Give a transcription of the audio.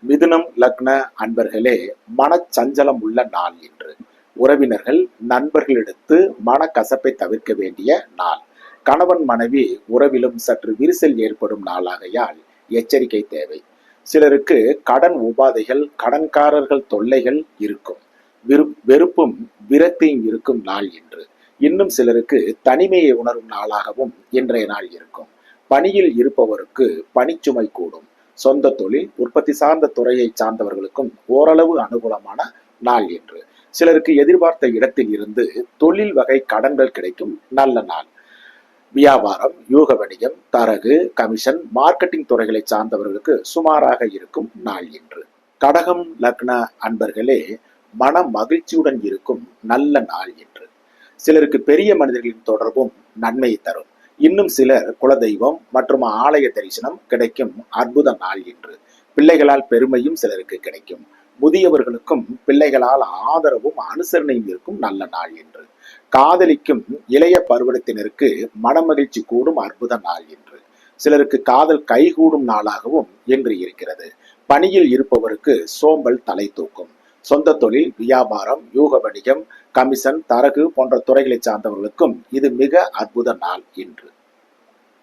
மிதுனம் லக்ன அன்பர்களே, மனச்சஞ்சலம் உள்ள நாள் இன்று. உறவினர்கள் நண்பர்களிடத்து மனக்கசப்பை தவிர்க்க வேண்டிய நாள். கணவன் மனைவி உறவிலும் சற்று விரிசல் ஏற்படும் நாளாகையால் எச்சரிக்கை தேவை. சிலருக்கு கடன் உபாதைகள், கடன்காரர்கள் தொல்லைகள் இருக்கும். வெறுப்பும் விரக்தியும் இருக்கும் நாள் இன்று. இன்னும் சிலருக்கு தனிமையை உணரும் நாளாகவும் இன்றைய நாள் இருக்கும். பணியில் இருப்பவருக்கு பணிச்சுமை கூடும். சொந்த தொழில், உற்பத்தி சார்ந்த துறையை சார்ந்தவர்களுக்கும் ஓரளவு அனுகூலமான நாள் என்று. சிலருக்கு எதிர்பார்த்த இடத்தில் இருந்து தொழில் வகை கடன்கள் கிடைக்கும் நல்ல நாள். வியாபாரம், யூக வணிகம், தரகு, கமிஷன், மார்க்கெட்டிங் துறைகளை சார்ந்தவர்களுக்கு சுமாராக இருக்கும் நாள் என்று. கடகம் லக்ன அன்பர்களே, மன மகிழ்ச்சியுடன் இருக்கும் நல்ல நாள் என்று. சிலருக்கு பெரிய மனிதர்களின் தொடர்பும் நன்மையை தரும். இன்னும் சிலர் குலதெய்வம் மற்றும் ஆலய தரிசனம் கிடைக்கும் அற்புத நாள் என்று. பிள்ளைகளால் பெருமையும் சிலருக்கு கிடைக்கும். முதியவர்களுக்கும் பிள்ளைகளால் ஆதரவும் அனுசரணையும் இருக்கும் நல்ல நாள் என்று. காதலிக்கும் இளைய பருவத்தினருக்கு மனமகிழ்ச்சி கூடும் அற்புத நாள் என்று. சிலருக்கு காதல் கைகூடும் நாளாகவும் இன்று இருக்கிறது. பணியில் இருப்பவருக்கு சோம்பல் தலை தூக்கும். சொந்த தொழில், வியாபாரம், யூக வணிகம், கமிஷன், தரகு போன்ற துறைகளை சார்ந்தவர்களுக்கும் இது மிக அற்புத நாள் இன்று.